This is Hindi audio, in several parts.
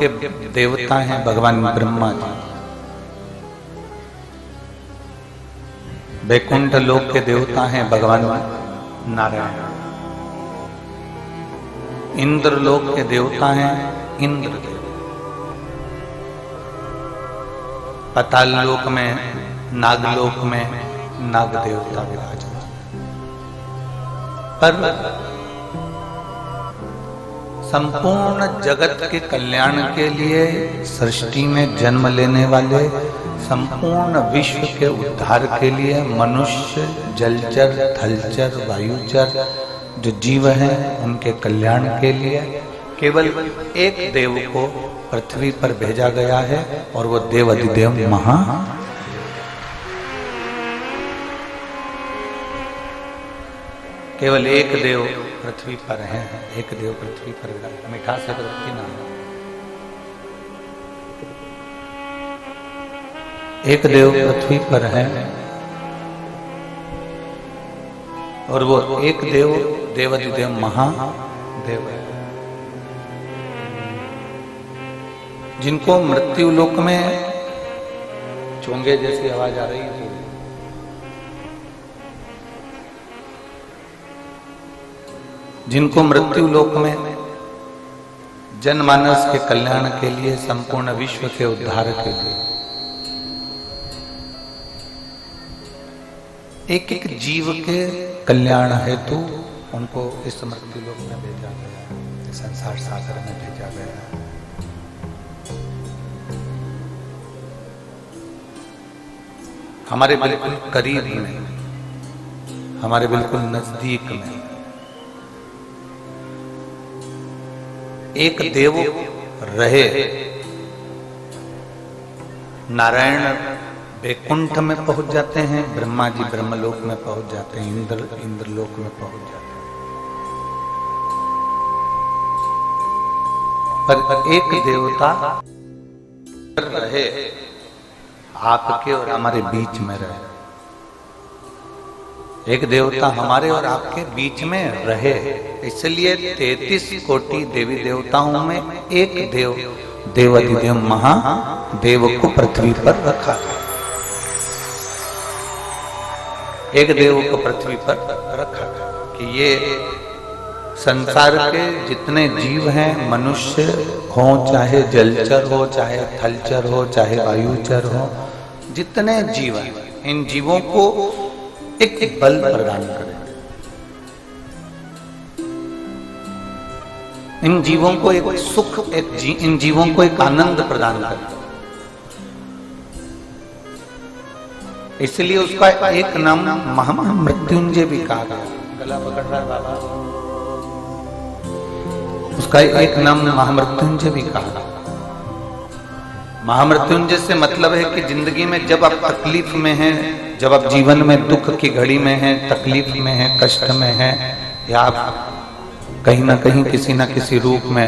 के देवता हैं भगवान ब्रह्मा जी, वैकुंठ लोक के देवता हैं भगवान नारायण, इंद्र लोक के देवता हैं इंद्र देव, पाताल लोक में नागलोक में नाग देवता विराजमान। पर संपूर्ण जगत के कल्याण के लिए सृष्टि में जन्म लेने वाले, संपूर्ण विश्व के उद्धार के लिए मनुष्य, जलचर, थलचर, वायुचर जो जीव हैं उनके कल्याण के लिए केवल एक देव को पृथ्वी पर भेजा गया है और वो देव अधिदेव महा। केवल एक देव पृथ्वी पर है, एक देव पृथ्वी पर विराजमान। मीठा से रखी ना, एक देव पृथ्वी पर है और वो एक देव देवाधिदेव महादेव है, जिनको मृत्यु लोक में चोंगे जैसी आवाज आ रही थी, जिनको मृत्यु लोक में जनमानस के कल्याण के लिए, संपूर्ण विश्व के उद्धार के लिए एक एक जीव के कल्याण हेतु उनको इस मृत्यु लोक में भेजा गया, संसार सागर में भेजा गया। हमारे बिल्कुल करीब में, हमारे बिल्कुल नजदीक में एक देव रहे। नारायण वैकुंठ में पहुंच जाते हैं, ब्रह्मा जी ब्रह्मलोक में पहुंच जाते हैं, इंद्रलोक में पहुंच जाते हैं। पर एक देवता रहे, आपके और हमारे बीच में रहे। एक देवता हमारे और आपके बीच में रहे, इसलिए 33 कोटि देवी देवताओं में एक देव देवाधिदेव महादेव को पृथ्वी पर रखा गया। एक देव को पृथ्वी पर रखा गया कि ये संसार के जितने जीव हैं, मनुष्य हो चाहे जलचर हो, चाहे थलचर हो, चाहे वायुचर हो, जितने जीव हैं, इन जीवों को एक बल प्रदान करें, इन जीवों को एक सुख, इन जीवों को एक आनंद प्रदान करें। इसलिए उसका एक नाम महामृत्युंजय भी कहा गया। गला पकड़ रहा है बाबा, उसका एक नाम महामृत्युंजय भी कहा गया। महामृत्युंजय से मतलब है कि जिंदगी में जब आप तकलीफ में हैं, जब आप जीवन में दुख की घड़ी में हैं, तकलीफ में हैं, कष्ट में हैं, या आप कहीं ना कहीं किसी ना किसी रूप में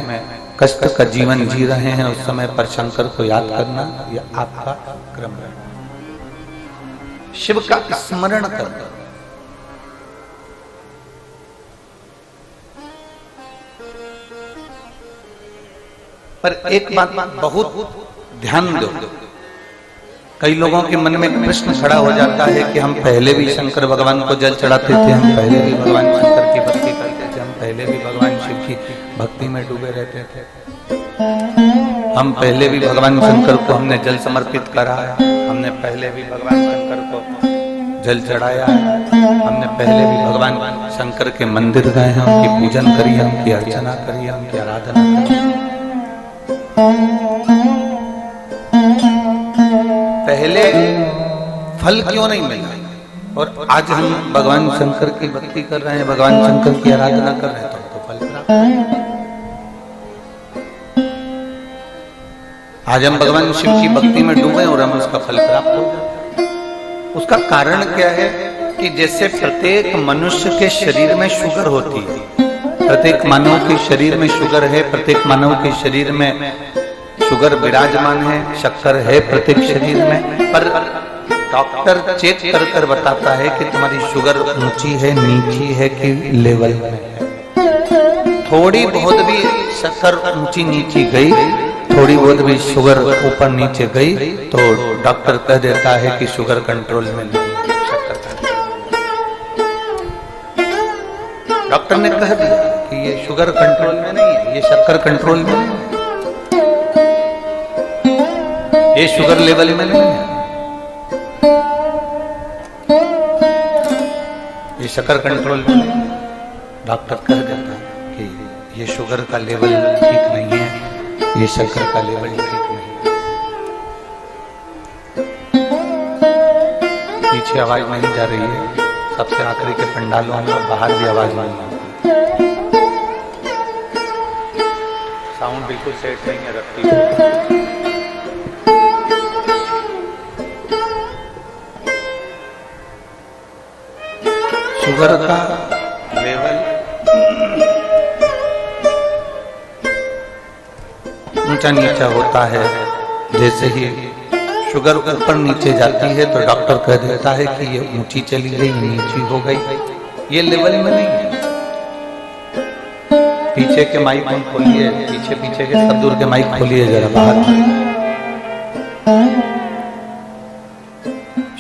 कष्ट का जीवन जी रहे हैं, उस समय पर शंकर को याद करना यह आपका क्रम है। शिव का स्मरण करना। पर एक बात बहुत ध्यान दो, कई लोगों के मन में प्रश्न खड़ा हो जाता है कि हम पहले भी शंकर भगवान को जल चढ़ाते थे, हम पहले भी भगवान शंकर की भक्ति करते थे, हम पहले भी भगवान शिव की भक्ति में डूबे रहते थे, हम पहले भी भगवान शंकर को हमने जल समर्पित करा है, हमने पहले भी भगवान शंकर को जल चढ़ाया है, हमने पहले भी भगवान शंकर के मंदिर गए हैं, उनकी पूजन करी है, उनकी अर्चना करी है, उनकी आराधना करी है। पहले फल क्यों नहीं मिला और आज हम भगवान शंकर की भक्ति कर रहे हैं, भगवान शंकर की आराधना कर रहे हैं, तो फल प्राप्त। आज हम भगवान शिव की भक्ति में डूबे और हम उसका फल प्राप्त हो जाते हैं। उसका कारण क्या है कि जैसे प्रत्येक मनुष्य के शरीर में शुगर होती है, प्रत्येक मानव के शरीर में शुगर है, प्रत्येक मानव के शरीर में शुगर विराजमान है, शक्कर है प्रत्येक शरीर में, पर डॉक्टर चेक कर कर बताता है कि तुम्हारी शुगर ऊंची है, नीची है कि लेवल में है। थोड़ी बहुत भी शक्कर ऊंची नीची गई थोड़ी बहुत भी शुगर ऊपर नीचे गई तो डॉक्टर कह देता है कि शुगर कंट्रोल में नहीं है, शक्कर कंट्रोल। डॉक्टर ने कह दिया कि ये शुगर कंट्रोल में नहीं है, ये शक्कर कंट्रोल में नहीं है, ये शुगर लेवल में नहीं है, ये शक्कर कंट्रोल में नहीं है। डॉक्टर कह देता है कि ये शुगर का लेवल ठीक नहीं है, ये शक्कर का लेवल ठीक नहीं है। पीछे आवाज नहीं जा रही है, सबसे आखिरी के पंडालों में बाहर भी आवाज नहीं आती, साउंड बिल्कुल सेट नहीं है रखती। शुगर का लेवल ऊंचा नीचा होता है, जैसे ही शुगर ऊपर नीचे जाती है तो डॉक्टर कह देता है कि ये ऊंची चली गई, नीची हो गई, ये लेवल में नहीं है। पीछे के माइक खोलिए, पीछे के सब दूर के माइक खोलिए जरा बाहर।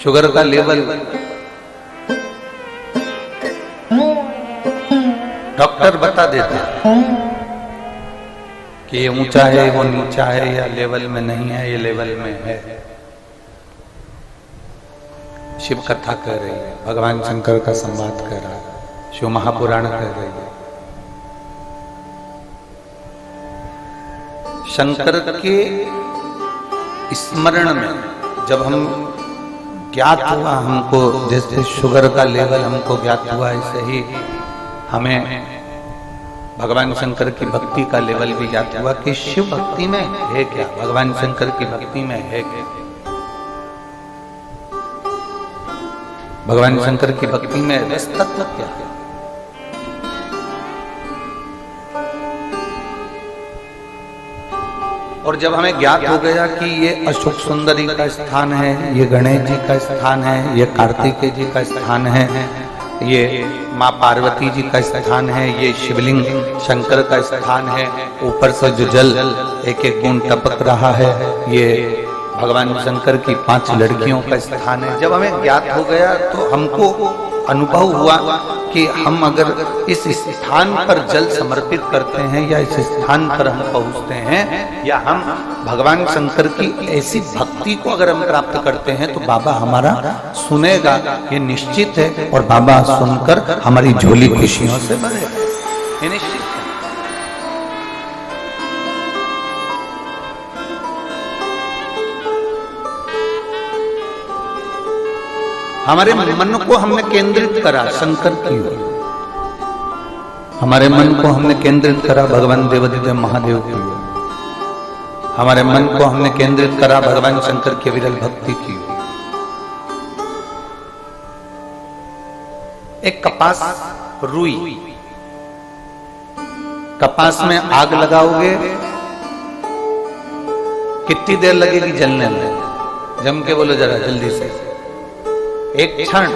शुगर का लेवल डॉक्टर बता देते हैं कि ये ऊंचा है, वो नीचा है, या लेवल में नहीं है, ये लेवल में है। शिव कथा कह रही है, भगवान शंकर का संवाद कह रहा है, शिव महापुराण कह रही है। शंकर के स्मरण में जब हम ज्ञात हुआ, हमको जैसे शुगर का लेवल हमको ज्ञात हुआ, ऐसे ही हमें भगवान शंकर की भक्ति का लेवल भी ज्ञात हुआ कि शिव भक्ति में है क्या, भगवान शंकर की भक्ति में है क्या, भगवान शंकर की भक्ति में रस तत्व क्या है। और जब हमें ज्ञात हो गया कि ये अशोक सुंदरी का स्थान है, ये गणेश जी का स्थान है, ये कार्तिकेय जी का स्थान है, ये माँ पार्वती जी का स्थान है, ये शिवलिंग शंकर का स्थान है, ऊपर से जो जल एक एक बूंद टपक रहा है, ये भगवान शंकर की 5 लड़कियों का स्थान है। जब हमें ज्ञात हो गया तो हमको अनुभव हुआ कि हम अगर इस स्थान पर जल समर्पित करते हैं या इस स्थान पर हम पहुंचते हैं या हम भगवान शंकर की ऐसी भक्ति को अगर हम प्राप्त करते हैं तो बाबा हमारा सुनेगा, ये निश्चित है। और बाबा सुनकर हमारी झोली खुशियों से भरेगा, ये निश्चित है। हमारे मन को हमने केंद्रित करा शंकर की ओर, हमारे मन को हमने केंद्रित करा भगवान देवादिदेव महादेव की ओर, हमारे मन को हमने केंद्रित करा भगवान शंकर की विरल भक्ति की ओर। एक कपास रुई, कपास में आग लगाओगे कितनी देर लगेगी जलने में? जम के बोलो जरा जल्दी से। एक क्षण।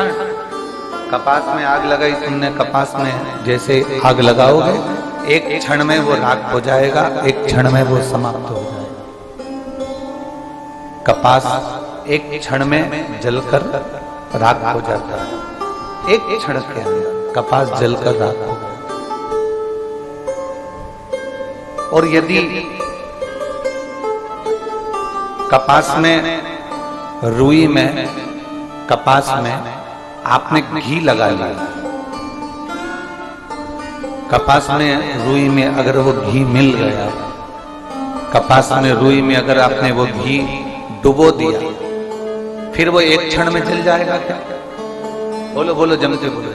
कपास में आग लगाई तुमने, कपास में जैसे आग लगाओगे एक क्षण में वो राख हो जाएगा, एक क्षण में वो समाप्त हो जाएगा। कपास एक क्षण में जलकर राख हो जाता है, एक क्षण के अंदर कपास जलकर राख हो जाता है। और यदि कपास में, रुई में, कपास में आपने घी लगा लिया, कपास में रुई में अगर वो घी मिल गया, कपास में रुई में अगर आपने वो घी डुबो दिया, फिर वो एक क्षण में जल जाएगा क्या? बोलो बोलो जमते बोलो,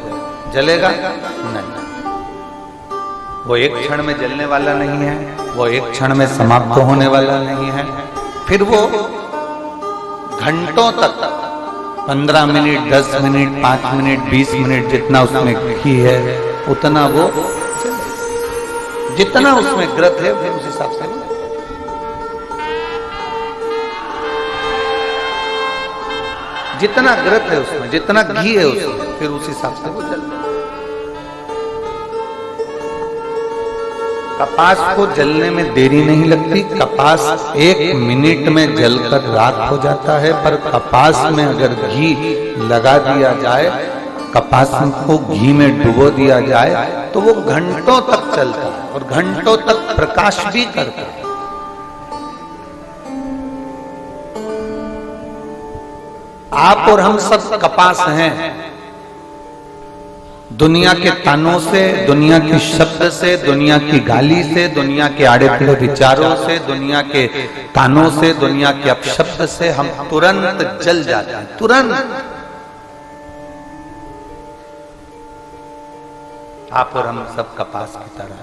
जलेगा नहीं। वो एक क्षण में जलने वाला नहीं है, वो एक क्षण में समाप्त होने वाला नहीं है। फिर वो घंटों तक, 15 मिनट, 10 मिनट, 5 मिनट, 20 मिनट, जितना उसमें घी है उतना वो, जितना उसमें ग्रत है फिर उस हिसाब से, जितना ग्रत है उसमें, जितना घी है उसमें, फिर उस हिसाब से वो जल। कपास को जलने में देरी नहीं लगती। कपास 1 मिनट में जलकर राख हो जाता है, पर कपास में अगर घी लगा दिया जाए, कपास को घी में डुबो दिया जाए तो वो घंटों तक चलता है और घंटों तक प्रकाश भी करता है। आप और हम सब कपास हैं। दुनिया के तानों से, दुनिया के शब्द से, दुनिया की गाली से, दुनिया के आड़े टेढ़े विचारों से, दुनिया के तानों से, दुनिया के अपशब्द से हम तुरंत जल जाते हैं। तुरंत आप और हम सब कपास की तरह,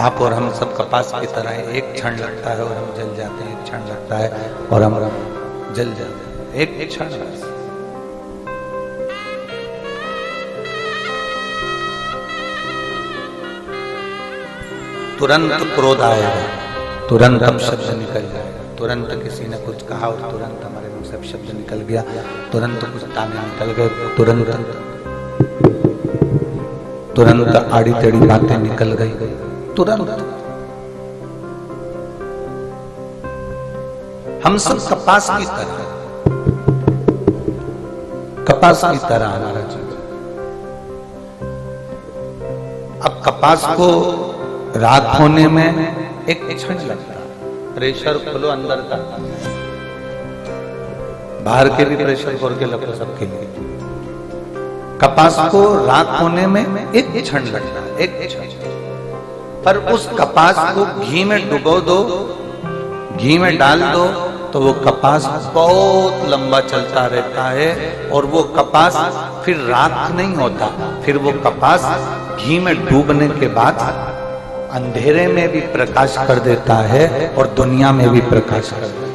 आप और हम सब कपास की तरह। एक क्षण लगता है और हम जल जाते हैं, एक क्षण लगता है और हम जल जाते हैं, एक क्षण। तुरंत क्रोध आएगा, तुरंत अपशब्द निकल जाएगा, तुरंत किसी ने कुछ कहा और तुरंत हमारे मुंह से अपशब्द निकल गया, तुरंत कुछ ताने निकल गए, तुरंत आड़ी टेढ़ी बातें निकल गई, तुरंत। हम सब कपास की तरह, कपास की तरह हमारा जीवन। अब कपास को राख होने में एक क्षण लगता है। प्रेशर खोलो अंदर का, बाहर के भी प्रेशर खोल के लगो सबके लिए। कपास को राख होने में एक क्षण लगता है, एक क्षण। पर उस कपास को घी में डुबो दो, घी में डाल दो, तो वो कपास बहुत लंबा चलता रहता है और वो कपास फिर राख नहीं होता, फिर वो कपास घी में डूबने के बाद अंधेरे में भी प्रकाश कर देता है और दुनिया में भी प्रकाश कर देता है।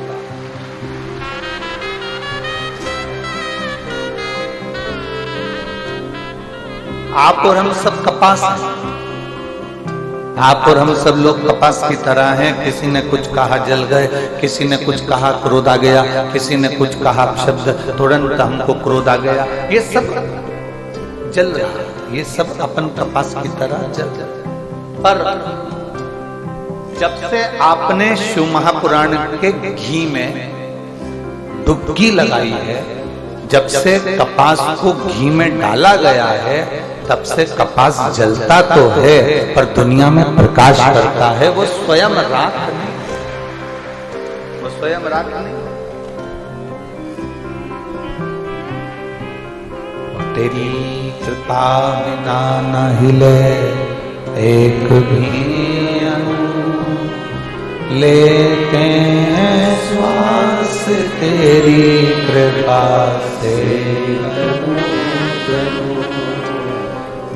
आप और हम सब कपास हैं। आप और हम सब लोग कपास की तरह हैं। किसी ने कुछ कहा जल गए, किसी ने कुछ कहा क्रोध आ गया, किसी ने कुछ कहा शब्द तुरंत हमको क्रोध आ गया। ये सब जल रहा है, ये सब अपन कपास की तरह जल रहा है। पर जब से आपने शिव महापुराण के घी में डुबकी लगाई है, जब से कपास को घी में डाला गया है, तब से कपास जलता तो है पर दुनिया में प्रकाश करता है। वो स्वयं राख नहीं, वो स्वयं राख नहीं। तेरी कृपा बिना न हिले एक भी अणु, लेते हैं श्वास तेरी कृपा से।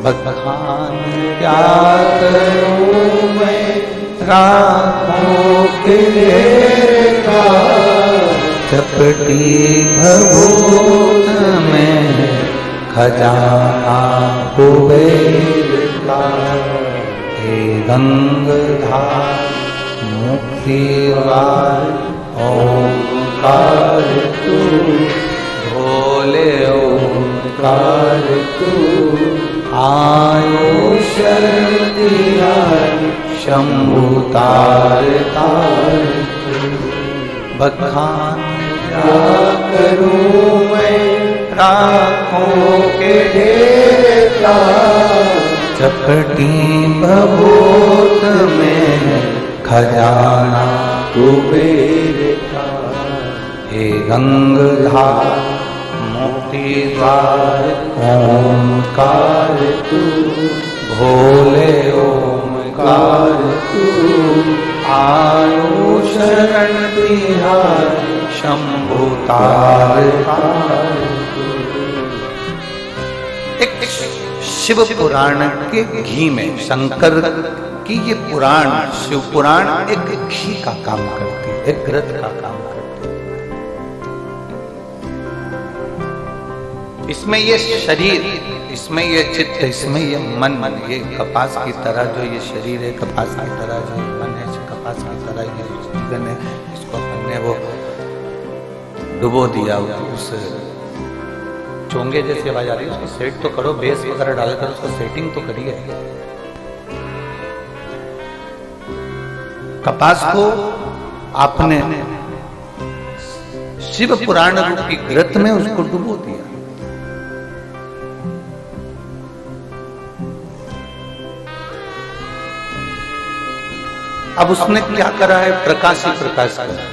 बखान क्या करूं मैं राखों के का, चपटी भभूत में खजाना कुबेर का। हे गंगाधार मुक्तिवार ओंकार तू, भोले ओंकार तू। आयो शरण तिहारी शंभु तार तार तू। बखान क्या करूं मैं राखों के ढेर का, चपटी भभूत में खजाना कुबेर का। हे गंगाधार मुक्ति द्वार ओंकार तू, भोले ओंकार तू। आयो शरण तिहारी शंभु तार तार तू। एक शिव पुराण के घी में शंकर की ये पुराण, शिव पुराण एक घी का काम करती है, एक घृत का काम करती है। इसमें ये शरीर, इसमें ये चित्त, इसमें ये मन, ये कपास की तरह जो ये शरीर है, कपास की तरह जो मन है, कपास की तरह ये जीवन है, इसको अपन ने वो डुबो दिया उस चोंगे जैसी आवाज आ रही है, उसको सेट तो करो, बेस वगैरह डालकर उसको सेटिंग तो करिए। कपास को आपने शिव पुराण रूपी घृत में उसको डुबो दिया। अब उसने क्या करा है? प्रकाश ही प्रकाश करा।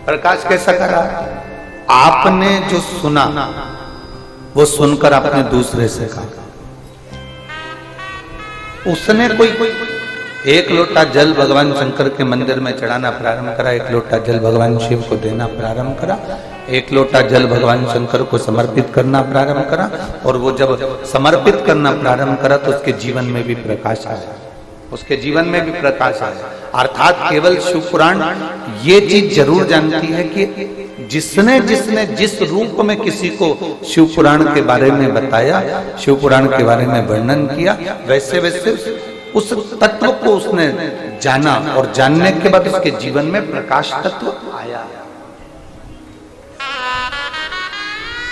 प्रकाश कैसा करा? आपने जो सुना वो सुनकर आपने दूसरे से कहा। उसने कोई एक लोटा जल भगवान शंकर के मंदिर में चढ़ाना प्रारंभ करा, एक लोटा जल भगवान शिव को देना प्रारंभ करा, एक लोटा जल भगवान शंकर को समर्पित करना प्रारंभ करा, और वो जब समर्पित करना प्रारंभ करा तो उसके जीवन में भी प्रकाश आया, उसके जीवन में भी प्रकाश आया। अर्थात केवल शिव पुराण ये चीज जरूर जानती है कि जिसने जिसने जिस रूप में किसी को शिव पुराण के बारे में बताया, शिव पुराण के बारे में वर्णन किया, वैसे वैसे उस तत्व को उसने जाना, और जानने के बाद उसके जीवन में प्रकाश तत्व आया।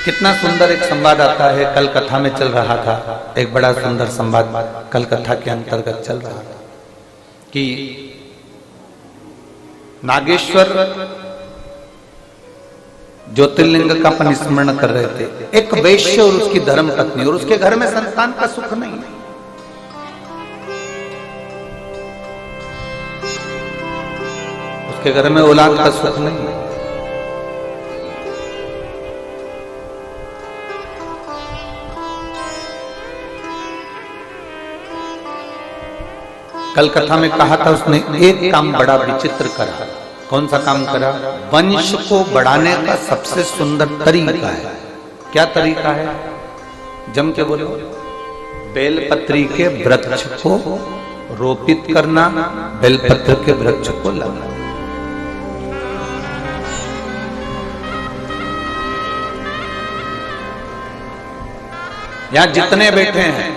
कितना सुंदर एक संवाद आता है, कल कथा में चल रहा था, एक बड़ा सुंदर संवाद कल कथा के अंतर्गत चल रहा था कि नागेश्वर ज्योतिर्लिंग का अपन स्मरण कर रहे थे। एक वैश्य और उसकी धर्म पत्नी, और उसके घर में संतान का सुख नहीं है। उसके घर में औलाद का सुख नहीं है। कल कथा में कहा था उसने एक काम बड़ा विचित्र करा। कौन सा काम करा? वंश को बढ़ाने का सबसे सुंदर तरीका है। क्या तरीका है? जम के बोलो। बेलपत्री के वृक्ष को रोपित करना, बेलपत्र के वृक्ष को लगाना। यहां जितने बैठे हैं,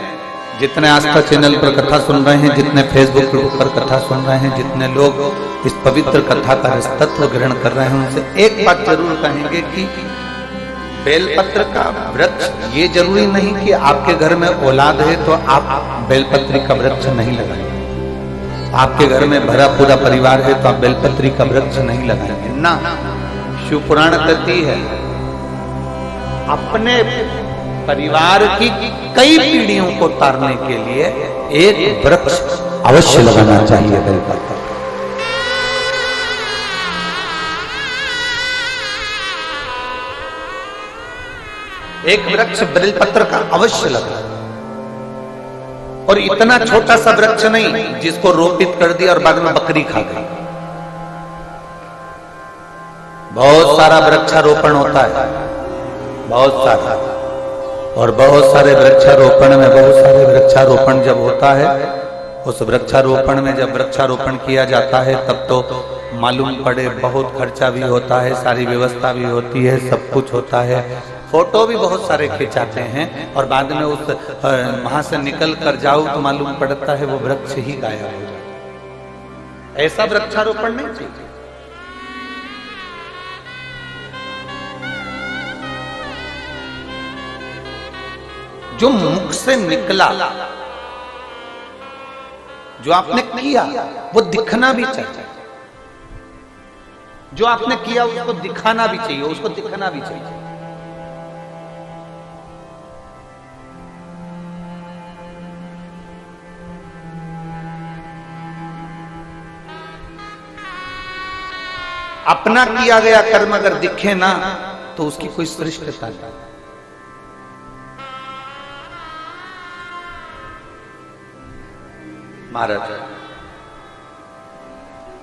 जितने आस्था चैनल पर कथा सुन रहे हैं, जितने फेसबुक पर कथा सुन रहे हैं, जितने लोग इस पवित्र कथा का तत्व ग्रहण कर रहे हैं, उनसे एक बात जरूर कहेंगे कि बेलपत्र का वृक्ष, ये जरूरी नहीं कि आपके घर में औलाद है तो आप बेलपत्री का वृक्ष नहीं लगाएंगे। आपके घर में भरा पूरा परिवार है तो आप बेलपत्री का वृक्ष नहीं लगाएंगे ना। शिव पुराण कहती है अपने परिवार की कई पीढ़ियों को तारने के लिए एक वृक्ष अवश्य लगाना चाहिए। बेलपत्र एक वृक्ष बेलपत्र का अवश्य लगा, और इतना छोटा सा वृक्ष नहीं जिसको रोपित कर दिया और बाद में बकरी खा गई। बहुत सारा वृक्षारोपण होता है, बहुत सारा, और बहुत सारे वृक्षारोपण में, बहुत सारे वृक्षारोपण जब होता है, उस वृक्षारोपण में जब वृक्षारोपण किया जाता है तब तो मालूम पड़े बहुत खर्चा भी होता है, सारी व्यवस्था भी होती है, सब कुछ होता है, फोटो भी बहुत सारे खिंचाते हैं, और बाद में उस वहां से निकल कर जाओ तो मालूम पड़ता है वो वृक्ष ही गायब हो जाता। ऐसा वृक्षारोपण नहीं चाहिए। जो मुख से निकला, जो आपने किया, वो दिखना भी चाहिए। जो आपने किया उसको दिखाना भी चाहिए, उसको दिखना भी चाहिए। अपना किया गया कर्म अगर दिखे ना तो उसकी कोई श्रेष्ठता नहीं। महाराज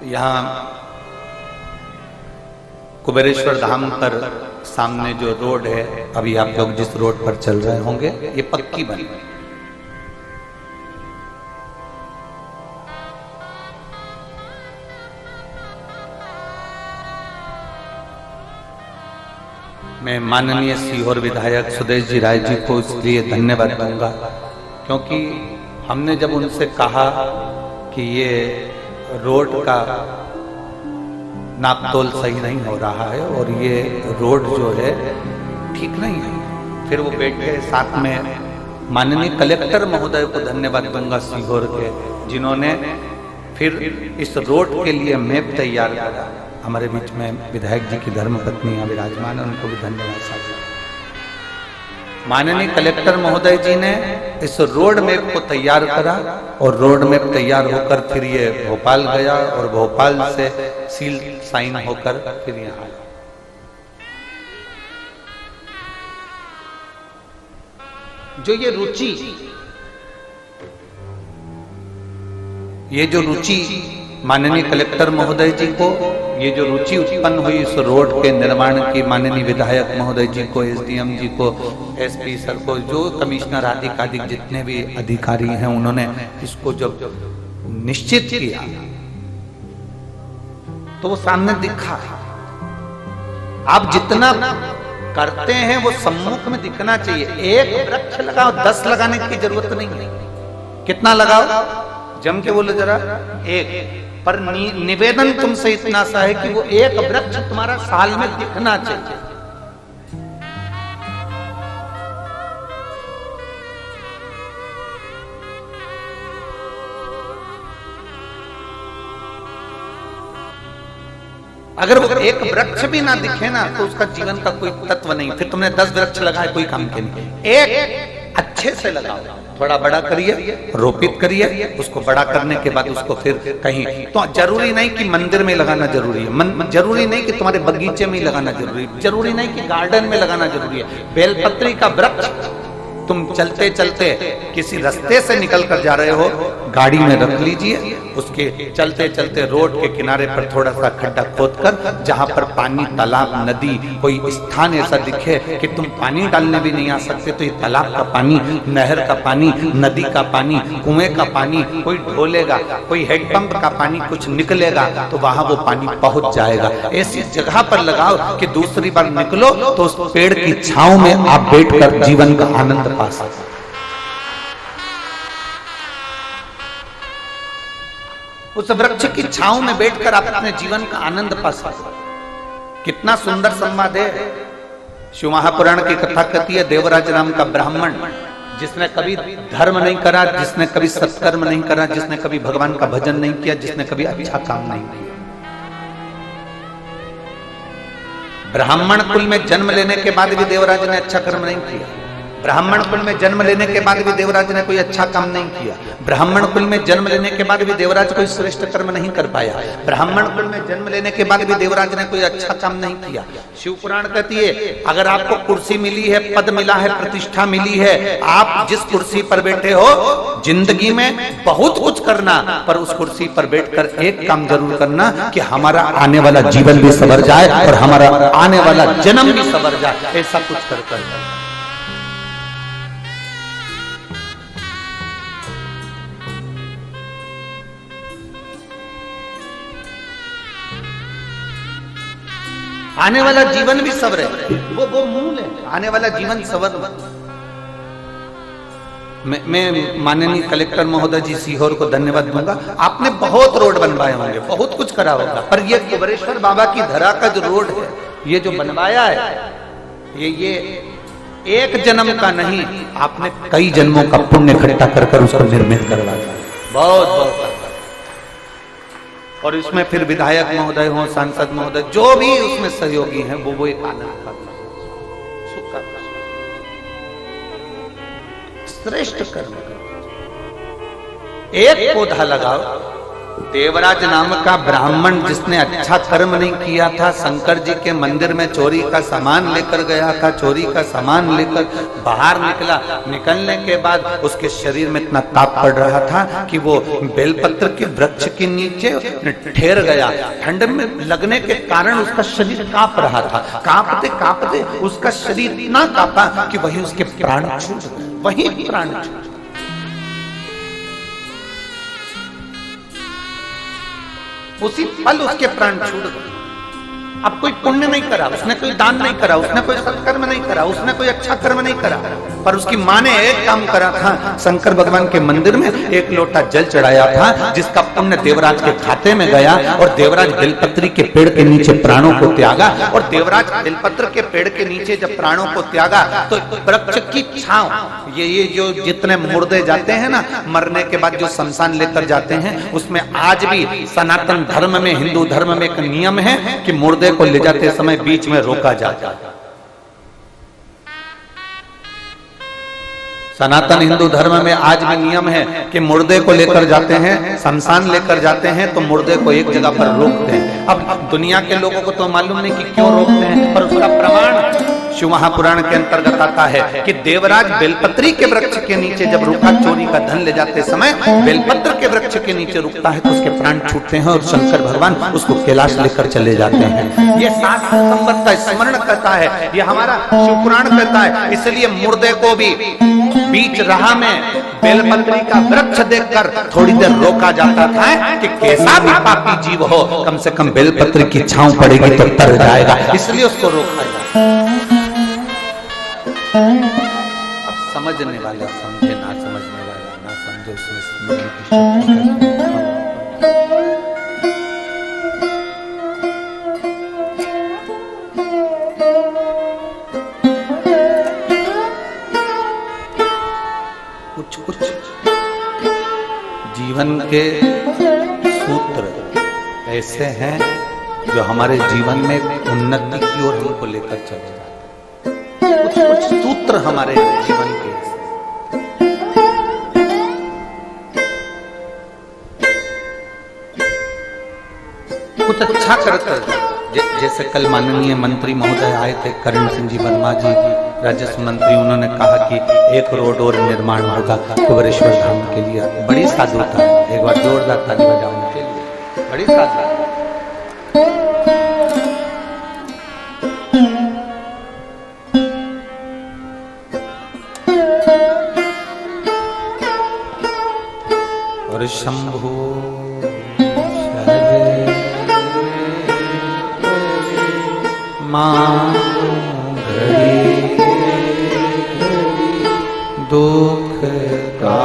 यहां कुबेरेश्वर धाम पर सामने जो रोड है, अभी आप लोग जिस रोड पर चल रहे होंगे, ये पक्की बनी है। मैं माननीय सीहोर विधायक सुदेश जी राय जी को इसलिए धन्यवाद दूंगा क्योंकि हमने जब उनसे कहा कि ये रोड का नापतोल सही नहीं हो रहा है और ये रोड जो है ठीक नहीं है, फिर वो बैठे साथ में माननीय कलेक्टर महोदय को धन्यवाद दूंगा सीहोर के, जिन्होंने फिर इस रोड के लिए मैप तैयार करा। हमारे बीच में विधायक जी की धर्मपत्नी यहाँ विराजमान है, उनको भी धन्यवाद साझा। माननीय कलेक्टर महोदय जी ने इस रोड मैप को तैयार करा और रोड मैप तैयार होकर फिर ये भोपाल गया और भोपाल से सील साइन होकर फिर यहाँ आया। जो ये रुचि माननीय कलेक्टर महोदय जी को, ये जो रुचि उत्पन्न हुई इस रोड के निर्माण की, माननीय विधायक महोदय जी को, एसडीएम जी को, एसपी सर को, जो कमिश्नर आदि जितने भी अधिकारी हैं, उन्होंने इसको जब निश्चित किया तो वो सामने दिखा। आप जितना करते हैं वो सम्मुख में दिखना चाहिए। एक वृक्ष लगाओ, 10 लगाने की जरूरत नहीं है। कितना लगाओ? जम के बोलो जरा, एक। पर निवेदन तुमसे इतना सा है कि वो एक वृक्ष तुम्हारा साल में दिखना चाहिए। अगर वो एक वृक्ष भी ना दिखे ना तो उसका जीवन का कोई तत्व नहीं। फिर तुमने 10 वृक्ष लगाए, कोई काम के नहीं। एक अच्छे से लगाओ, थोड़ा बड़ा करिए, रोपित करिए, उसको बड़ा करने के बाद उसको फिर कहीं, तो जरूरी नहीं कि मंदिर में लगाना जरूरी है, जरूरी नहीं कि तुम्हारे बगीचे में ही लगाना जरूरी है, जरूरी नहीं कि गार्डन में लगाना जरूरी है। बेलपत्री का वृक्ष तुम चलते चलते किसी रास्ते से निकल कर जा रहे हो, गाड़ी में रख लीजिए, उसके चलते चलते रोड के किनारे पर थोड़ा सा खड्डा खोदकर, जहां पर पानी, तालाब, नदी, कोई स्थान ऐसा दिखे कि तुम पानी डालने भी नहीं आ सकते, तो ये तालाब का पानी, नहर का पानी, नदी का पानी, कुएं का पानी कोई ढोलेगा, कोई हैंडपंप का पानी कुछ निकलेगा, तो वहां वो पानी पहुंच जाएगा। ऐसी जगह पर लगाओ कि दूसरी बार निकलो तो उस पेड़ की छांव में आप बैठकर जीवन का आनंद पा सकते। उस वृक्ष की छांव में बैठकर आप अपने जीवन का आनंद पा सकते। कितना सुंदर संवाद है। शिव महापुराण की कथा कहती है, देवराज नाम का ब्राह्मण, जिसने कभी धर्म नहीं करा, जिसने कभी सत्कर्म नहीं करा, जिसने कभी भगवान का भजन नहीं किया, जिसने कभी अच्छा काम नहीं किया, ब्राह्मण कुल में जन्म लेने के बाद भी देवराज ने अच्छा कर्म नहीं किया। ब्राह्मण कुल में जन्म लेने के बाद भी देवराज ने कोई अच्छा काम नहीं किया। ब्राह्मण कुल में जन्म लेने के बाद भी देवराज कोई श्रेष्ठ कर्म नहीं कर पाया। ब्राह्मण कुल में जन्म लेने के बाद भी देवराज ने कोई अच्छा काम नहीं किया। शिव पुराण कहती है, अगर आपको कुर्सी मिली है, पद मिला है, प्रतिष्ठा मिली है, आप जिस कुर्सी पर बैठे हो, जिंदगी में बहुत कुछ करना, पर उस कुर्सी पर बैठकर एक काम जरूर करना कि हमारा आने वाला जीवन भी सवर जाए और हमारा आने वाला जन्म भी सवर जाए। ऐसा कुछ कर आने वाला जीवन भी सवरे, वो मूल है। आने वाला जीवन सवर। मैं माननीय कलेक्टर महोदय जी सीहोर को धन्यवाद दूंगा। आपने बहुत रोड बनवाए होंगे, बहुत कुछ करा होगा, पर ये कुबरेश्वर बाबा की धरा का जो रोड है, ये जो बनवाया है, ये एक जन्म का नहीं, आपने कई जन्मों का पुण्य इकट्ठा कर उसको निर्मित करवाया। बहुत बहुत। और इसमें फिर विधायक महोदय हो, सांसद महोदय, जो भी उसमें सहयोगी हैं, वो एक आनंद का सुख का श्रेष्ठ कर्म। एक पौधा लगाओ। देवराज नाम का ब्राह्मण जिसने अच्छा कर्म नहीं किया था, शंकर जी के मंदिर में चोरी का सामान लेकर गया था, चोरी का सामान लेकर बाहर निकला, निकलने के बाद उसके शरीर में इतना ताप पड़ रहा था कि वो बेलपत्र के वृक्ष के नीचे ठहर गया। ठंड में लगने के कारण उसका शरीर कांप रहा था। कांपते कांपते उसका शरीर इतना कांपा कि वही उसके प्राण छूट गए, वही प्राण छूट। उसी पल उसके प्राण छूट गए। अब कोई पुण्य नहीं करा, उसने कोई दान नहीं करा, उसने कोई सत्कर्म नहीं करा, उसने कोई अच्छा कर्म नहीं करा, पर उसकी माँ ने एक काम करा था, शंकर भगवान के मंदिर में एक लोटा जल चढ़ाया था, जिसका पुण्य देवराज के खाते में गया, और देवराज बेलपत्री के पेड़ के नीचे प्राणों को त्यागा, और देवराज बेलपत्र के पेड़ के नीचे जब प्राणों को त्यागा तो वृक्ष की छांव, ये जो जितने मुर्दे जाते हैं ना मरने के बाद जो शमशान लेकर जाते हैं, उसमें आज भी सनातन धर्म में, हिंदू धर्म में एक नियम है कि मुर्दे को ले जाते समय बीच में रोका जाता है। सनातन हिंदू धर्म में आज भी नियम है कि मुर्दे को लेकर जाते हैं, शमशान लेकर जाते हैं तो मुर्दे को एक जगह पर रोकते हैं। अब दुनिया के लोगों को तो मालूम नहीं कि क्यों रोकते हैं, पर उसका प्रमाण शिव महापुराण के अंतर्गत आता है कि देवराज बेलपत्री के वृक्ष के नीचे जब रुका, चोरी का धन ले जाते समय बेलपत्र के वृक्ष के नीचे रुकता है तो उसके प्राण छूटते हैं, और शंकर भगवान उसको कैलाश लेकर चले जाते हैं। ये शास्त्र स्मरण करता है, ये हमारा शिव पुराण कहता है। इसलिए मुर्दे को भी बीच राह में बेलपत्री का वृक्ष देखकर थोड़ी देर रोका जाता था कि कैसा भी पापी जीव हो, कम से कम बेलपत्री की छांव पड़ेगी तो तर जाएगा, इसलिए उसको रोका जाता। अब समझने वाला समझे, ना समझने वाला ना समझे, उसमें स्मरण की शक्ति कुछ जीवन के सूत्र ऐसे हैं जो हमारे जीवन में उन्नति की ओर हमको लेकर चले जाते हैं। कुछ सूत्र हमारे जीवन के कुछ अच्छा करकर, जैसे कल माननीय मंत्री महोदय आए थे करण सिंह जी वर्मा जी, राजस्व मंत्री, उन्होंने कहा कि 1 रोड और निर्माण होगा कुबेरेश्वर धाम के लिए। बड़ी साधुता है, एक बार जोरदार ताली बजाने के लिए, बड़ी साधुता। और शंभो मां दुख का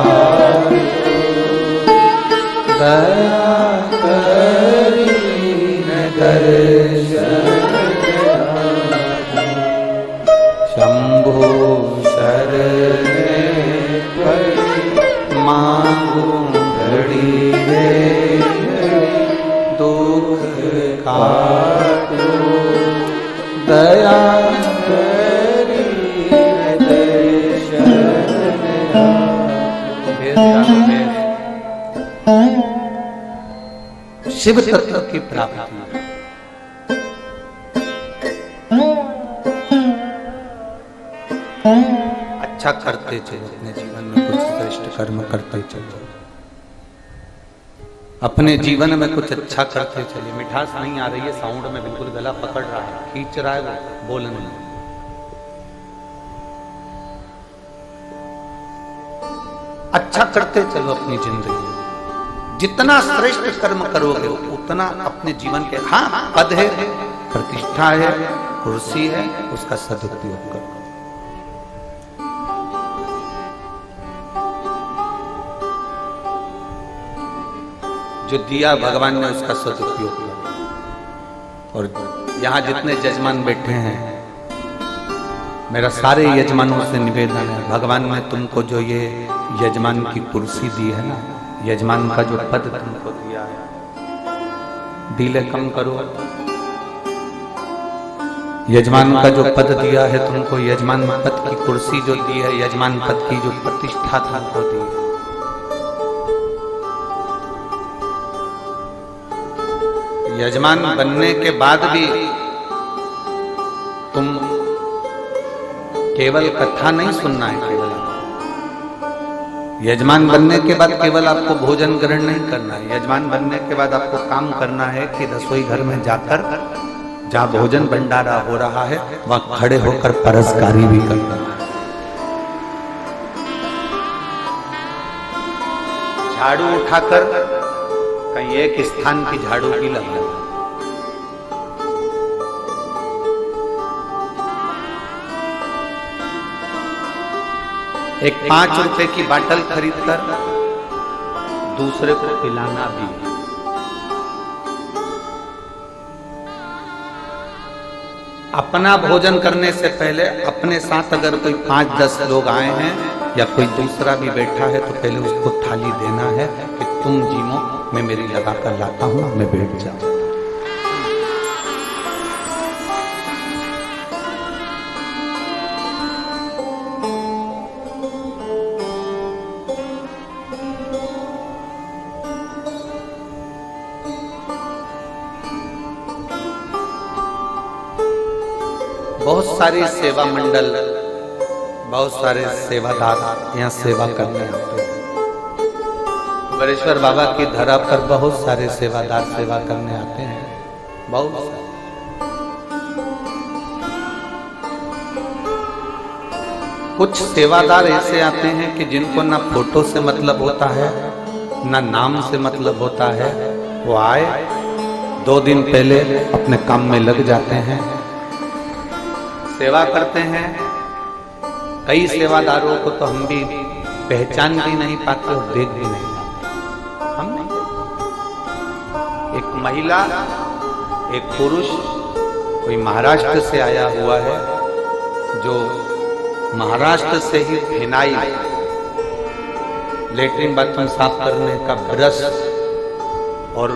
दया करी दर्शन शंभो शरण मांगू घड़ी दुख काटो दया करी दर्शन। शिव तत्व की प्राप्ति, अच्छा करते चलो, अपने जीवन में कुछ श्रेष्ठ कर्म करते चलो, अपने जीवन में कुछ अच्छा करते चलिए। मिठास नहीं आ रही है साउंड में, बिल्कुल गला पकड़ रहा है, खींच रहा है, वो बोल नहीं। अच्छा करते चलो अपनी जिंदगी में, जितना श्रेष्ठ कर्म करोगे उतना अपने जीवन के, हाँ पद है, प्रतिष्ठा है, कुर्सी है, उसका सदुपयोग करो। जो दिया भगवान ने उसका सदुपयोग करो। और यहाँ जितने यजमान बैठे हैं, मेरा सारे यजमानों से निवेदन है, भगवान ने तुमको जो ये यजमान की कुर्सी दी है ना, यजमान का जो पद तुमको दिया है, दिले कम करो। यजमान का जो पद दिया है तुमको, यजमान पद की कुर्सी जो दी है, यजमान पद की जो प्रतिष्ठा तुमको दी है, यजमान बनने के बाद भी तुम केवल कथा नहीं सुनना है, केवल यजमान बनने के बाद केवल आपको भोजन ग्रहण नहीं करना है। यजमान बनने के बाद आपको काम करना है कि रसोई घर में जाकर, जहाँ भोजन भंडारा हो रहा है, वहां खड़े होकर परसकारी भी करना है। झाड़ू उठाकर कहीं एक स्थान की झाड़ू की लगना, एक 5 रुपए की बाटल खरीदकर दूसरे को पिलाना भी। अपना भोजन करने से पहले अपने साथ अगर कोई 5-10 लोग आए हैं या कोई दूसरा भी बैठा है तो पहले उसको थाली देना है कि तुम जीमो, मैं मेरी लगा कर लाता हूं, मैं बैठ जाऊं। बहुत सारे सेवा मंडल, बहुत सारे सेवादार यहाँ सेवा करने आते हैं। वरेश्वर बाबा की धरा पर बहुत सारे सेवादार सेवा करने आते हैं, बहुत सारे। कुछ सेवादार ऐसे आते हैं कि जिनको ना फोटो से मतलब होता है, ना नाम से मतलब होता है। वो आए 2 दिन पहले अपने काम में लग जाते हैं, सेवा करते हैं। कई सेवादारों को तो हम भी पहचान भी नहीं पाते और देख भी नहीं पाते। हम नहीं। एक महिला, एक पुरुष, कोई महाराष्ट्र से आया हुआ है, जो महाराष्ट्र से ही फिनाइल, लेटरिन बाथरूम साफ करने का ब्रश और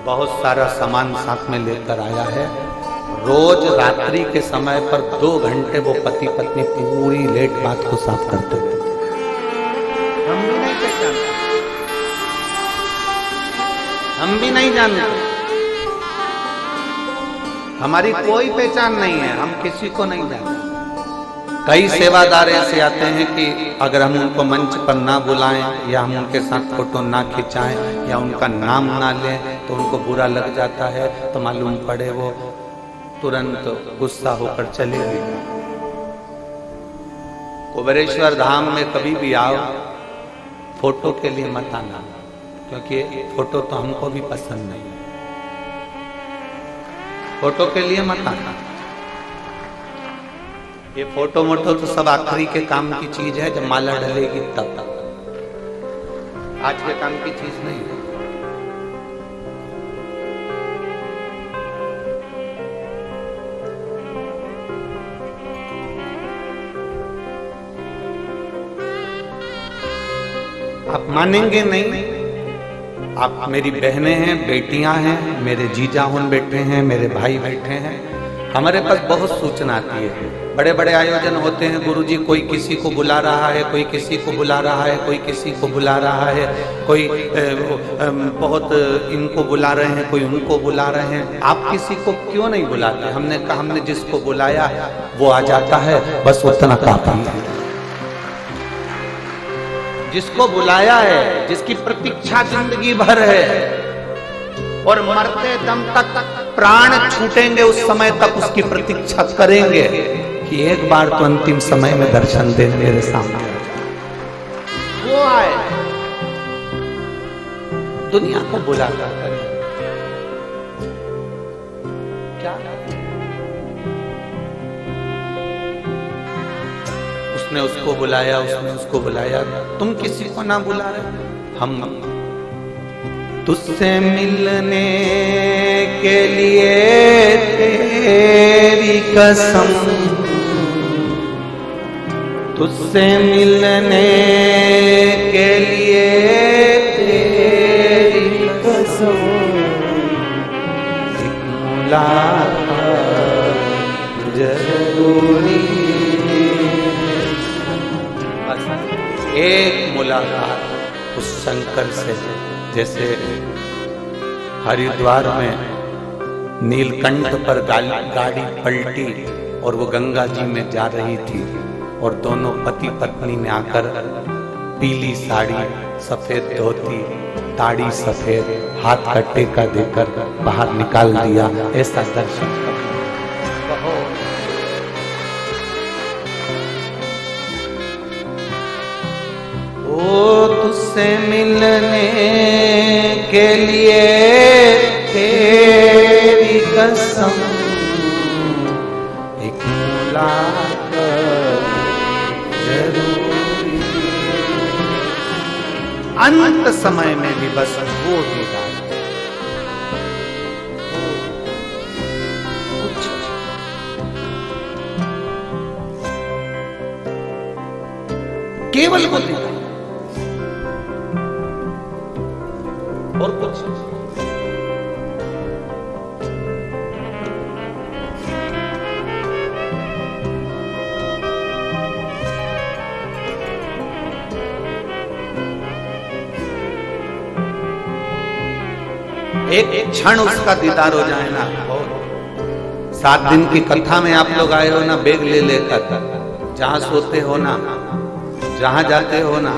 बहुत सारा सामान साथ में लेकर आया है। रोज रात्रि के समय पर 2 घंटे वो पति पत्नी पूरी लेट बात को साफ करते थे। हम भी नहीं पहचानते, हम भी नहीं जानते, हमारी कोई पहचान नहीं है, हम किसी को नहीं जानते। कई सेवादार ऐसे आते हैं कि अगर हम उनको मंच पर ना बुलाएं या हम उनके साथ फोटो ना खिंचाएं या उनका नाम ना लें तो उनको बुरा लग जाता है, तो मालूम पड़े वो तुरंत गुस्सा होकर चले गए। कुबेरेश्वर धाम में कभी भी आओ, फोटो के लिए मत आना, क्योंकि फोटो तो हमको भी पसंद नहीं है। फोटो के लिए मत आना। ये फोटो मोटो तो सब आखिरी के काम की चीज है, जब माला ढलेगी तब तक, आज के काम की चीज नहीं है। आप मानेंगे नहीं, आप मेरी बहनें हैं, बेटियां हैं, मेरे जीजा उन बैठे हैं, मेरे भाई बैठे हैं। हमारे पास बहुत सूचना आती है, बड़े बड़े आयोजन होते हैं, गुरुजी कोई किसी को बुला रहा है, कोई किसी को बुला रहा है, कोई किसी को बुला रहा है, कोई बहुत इनको बुला रहे हैं, कोई उनको बुला रहे हैं। आप किसी को क्यों नहीं बुलाते? हमने कहा हमने जिसको बुलाया वो आ जाता है, बस उतना काफी है। जिसको बुलाया है, जिसकी प्रतीक्षा जिंदगी भर है और मरते दम तक प्राण छूटेंगे उस समय तक उसकी प्रतीक्षा करेंगे कि एक बार तो अंतिम समय में दर्शन दे मेरे सामने, वो आए। दुनिया को बुलाता है क्या? उसने उसको बुलाया, उसने उसको बुलाया, तुम किसी को ना बुला रहे। हम तुझसे मिलने के लिए तेरी कसम, तुझसे मिलने के लिए तेरी कसम, एक मुलाकात जरूरी, एक मुलाकात उस शंकर से। जैसे हरिद्वार में नीलकंठ पर गाड़ी पलटी और वो गंगा जी में जा रही थी और दोनों पति पत्नी ने आकर पीली साड़ी, सफेद धोती, दाढ़ी सफेद, हाथ का टेका देकर बाहर निकाल दिया। ऐसा दर्शन ओ तुझसे मिलने के लिए तेरी कसम, एक मुलाकात जरूरी। अंत समय में भी बस वो दीदार, केवल वो दीदार और कुछ। एक क्षण उसका दीदार हो जाए ना, 7 दिन की कथा में आप लोग आए हो ना, बैग ले लेकर, जहां सोते हो ना, जहां जाते हो ना,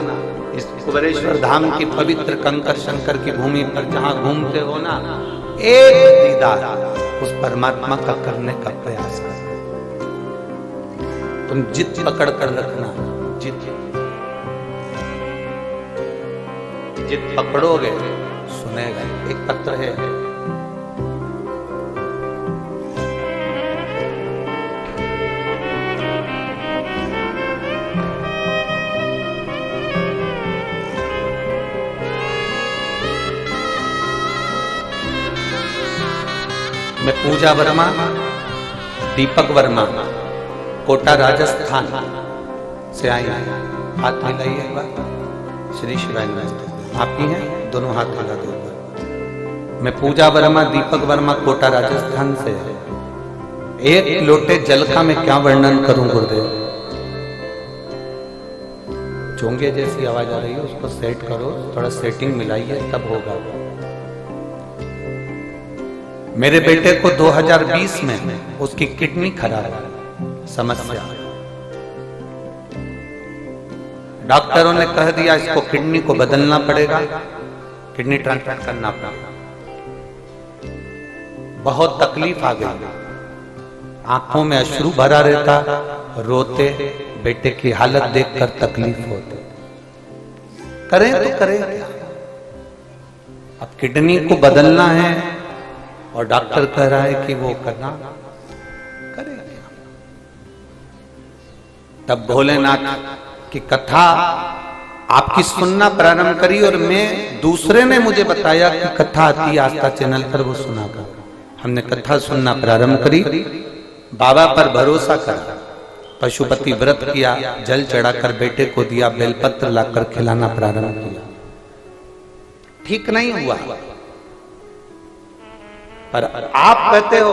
इस कुबेरेश्वर धाम की पवित्र कंकर शंकर की भूमि पर जहां घूमते हो ना, एक दीदार उस परमात्मा का करने का प्रयास कर। तुम जिद पकड़ कर रखना, जिद पकड़ोगे सुनेगा। एक पत्र है, मैं पूजा वर्मा, दीपक वर्मा, कोटा राजस्थान से आई हैं। हाथ मिलाइए एक बार। श्री शिवाय नमस्ते। आप ही हैं, दोनों हाथ मिला दो। मैं पूजा वर्मा, दीपक वर्मा, कोटा राजस्थान से। एक लोटे जल का मैं क्या वर्णन करूं गुरुदेव। चोंगे जैसी आवाज आ रही है, उसको सेट करो, थोड़ा सेटिंग मिलाइए, तब होगा। मेरे बेटे को 2020 में उसकी किडनी खराब है, समस्या। डॉक्टरों ने कह दिया इसको किडनी को बदलना पड़ेगा, किडनी ट्रांसप्लांट करना पड़ेगा। बहुत तकलीफ आ गई, आंखों में अश्रु भरा रहता, रोते, बेटे की हालत देखकर तकलीफ होती। करें तो करें क्या? अब किडनी को बदलना है और डॉक्टर कह रहा है कि वो करना, करें क्या? तब भोलेनाथ की कथा आपकी सुनना प्रारंभ करी और मैं, दूसरे ने मुझे बताया कि कथा आती है आस्था चैनल पर, वो सुना कर हमने कथा सुनना प्रारंभ करी। बाबा पर भरोसा करा, पशुपति व्रत किया, जल चढ़ाकर बेटे को दिया, बेलपत्र लाकर खिलाना प्रारंभ किया। ठीक नहीं हुआ, पर आप कहते हो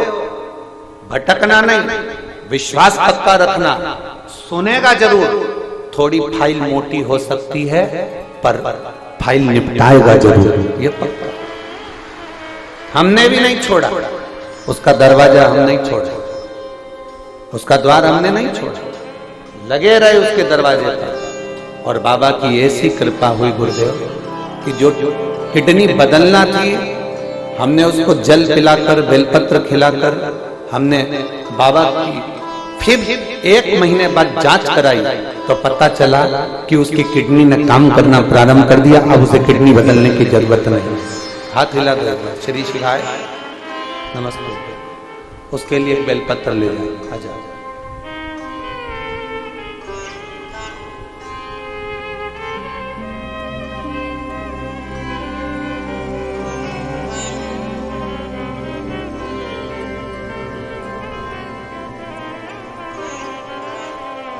भटकना नहीं, विश्वास पक्का रखना, सुनेगा जरूर। थोड़ी फाइल मोटी हो सकती है पर फाइल निपटाएगा जरूर, ये पक्का। हमने भी नहीं छोड़ा उसका दरवाजा, हम नहीं छोड़ा उसका द्वार, हमने नहीं छोड़ा, लगे रहे उसके दरवाजे पर। और बाबा की ऐसी कृपा हुई गुरुदेव कि जो किडनी बदलना थी, हमने उसको जल पिलाकर, बेलपत्र खिलाकर, हमने बाबा की फिर 1 महीने बाद जांच कराई तो पता चला कि उसकी किडनी ने काम करना प्रारंभ कर दिया। अब उसे किडनी बदलने की जरूरत नहीं। हाथ हिला दो, श्री शिवाय नमस्ते। उसके लिए एक बेलपत्र ले जाए, आ जाओ।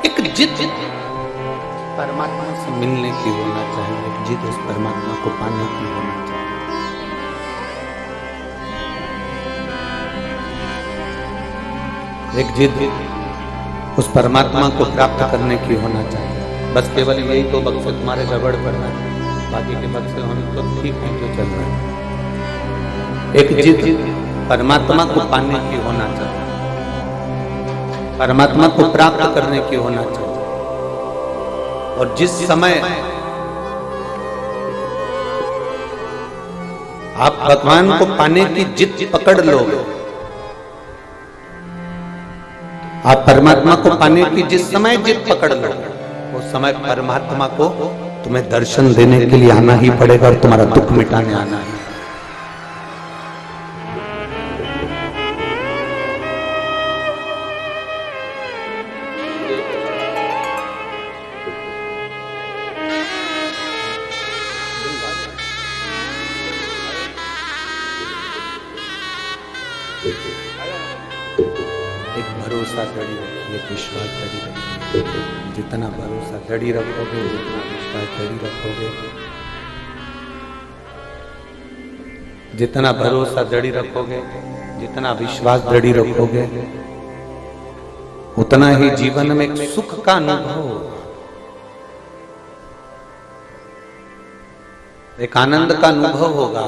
एक जिद परमात्मा से मिलने की होना चाहिए, एक जिद उस परमात्मा को पाने की होना चाहिए। एक जिद उस परमात्मा को प्राप्त करने की होना चाहिए। बस केवल यही तो बक्से तुम्हारे गड़बड़ पड़ना है, बाकी के बक्से हम तो ठीक हैं जो चल रहे हैं। एक जिद परमात्मा को पाने की होना चाहिए, परमात्मा को प्राप्त करने की होना चाहिए। और जिस समय आप भगवान को पाने की जिद पकड़ लोगे, आप परमात्मा को पाने की जिस समय जिद पकड़ लोगे, उस समय परमात्मा को तुम्हें दर्शन देने के लिए आना ही पड़ेगा और तुम्हारा दुख मिटाने आना है। एक भरोसा जड़ी रखिए, एक विश्वास जड़ी रखिए। जितना भरोसा जड़ी रखोगे, जितना विश्वास जड़ी रखोगे, जितना भरोसा जड़ी रखोगे, जितना विश्वास जड़ी रखोगे, उतना ही जीवन में एक सुख का अनुभव, एक आनंद का अनुभव होगा।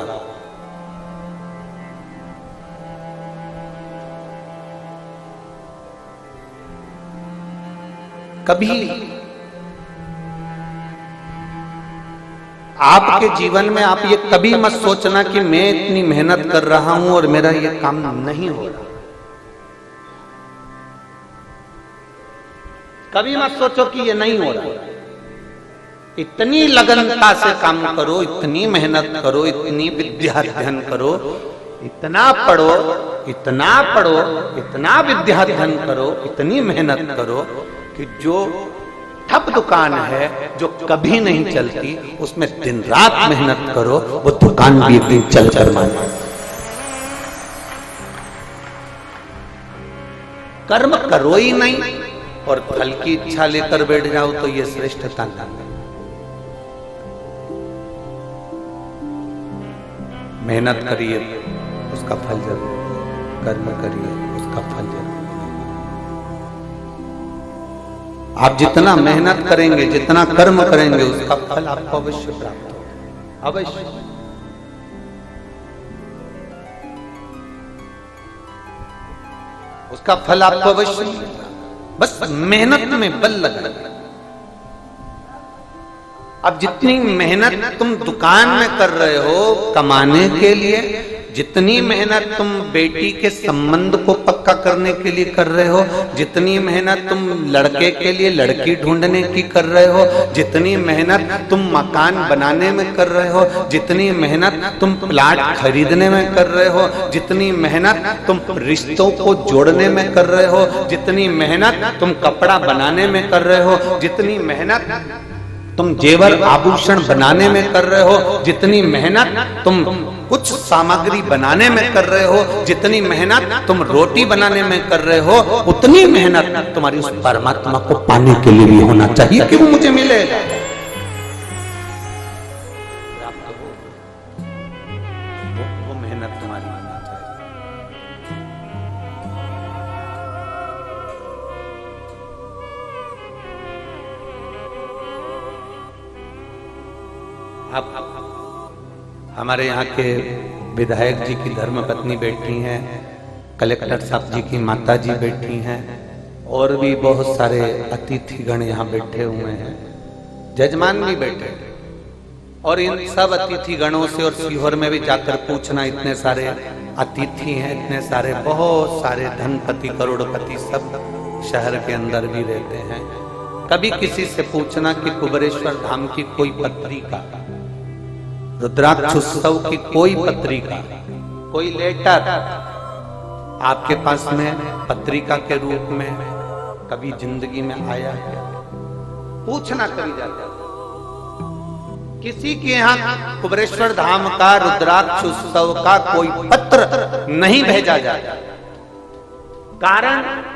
कभी आपके जीवन में आप ये कभी मत सोचना कि मैं इतनी मेहनत कर रहा हूं और मेरा ये काम नहीं हो रहा। कभी मत सोचो कि ये नहीं हो रहा। इतनी लगनता से काम करो, इतनी मेहनत करो, इतनी विद्या अध्ययन करो, इतना पढ़ो, इतना पढ़ो, इतना विद्या अध्ययन करो, इतनी मेहनत करो कि जो ठप दुकान है जो कभी नहीं चलती, उसमें दिन रात मेहनत करो, वो दुकान भी एक दिन चल कर माने। कर्म करो ही नहीं और फल की इच्छा लेकर बैठ जाओ तो ये श्रेष्ठता नहीं। मेहनत करिए, उसका फल जरूर, कर्म करिए, उसका फल जरूर। आप जितना मेहनत करेंगे, जितना कर्म करेंगे, उसका फल आपको अवश्य प्राप्त होगा, अवश्य। उसका फल आपको अवश्य मिलेगा, बस मेहनत में बल लगना। अब जितनी मेहनत तुम दुकान में कर रहे हो कमाने के लिए, जितनी मेहनत तुम बेटी के संबंध को पक्का करने के लिए कर रहे हो, जितनी मेहनत तुम लड़के के लिए लड़की ढूंढने की कर रहे हो, जितनी मेहनत तुम मकान बनाने में कर रहे हो, जितनी मेहनत तुम प्लाट खरीदने में कर रहे हो, जितनी मेहनत तुम रिश्तों को जोड़ने में कर रहे हो, जितनी मेहनत तुम कपड़ा बनाने में कर रहे हो, जितनी मेहनत तुम जेवर आभूषण बनाने में कर रहे हो, जितनी मेहनत तुम कुछ सामग्री बनाने में कर रहे हो, जितनी मेहनत तुम रोटी बनाने में कर रहे हो, उतनी मेहनत तुम्हारी उस परमात्मा को पाने के लिए भी होना चाहिए कि वो मुझे मिले। वो मेहनत तुम्हारी होना चाहिए। अब हमारे यहाँ के विधायक जी की धर्मपत्नी बैठी हैं, कलेक्टर साहब जी की माता जी बैठी हैं, और भी बहुत सारे अतिथिगण यहाँ बैठे हुए हैं, जजमान भी बैठे। और इन सब अतिथिगणों से और सीहोर में भी जाकर पूछना, इतने सारे अतिथि हैं, इतने सारे बहुत सारे धनपति करोड़पति सब शहर के अंदर भी रहते हैं। कभी किसी से पूछना कि कुबेरेश्वर धाम की कोई पत्रिका, रुद्राक्ष उत्सव की कोई पत्रिका, कोई लेटर आपके पास में पत्रिका के रूप में कभी जिंदगी में आया है? पूछना कभी जाता। किसी के यहाँ कुबेरेश्वर धाम का रुद्राक्ष उत्सव का कोई पत्र नहीं भेजा जाता। कारण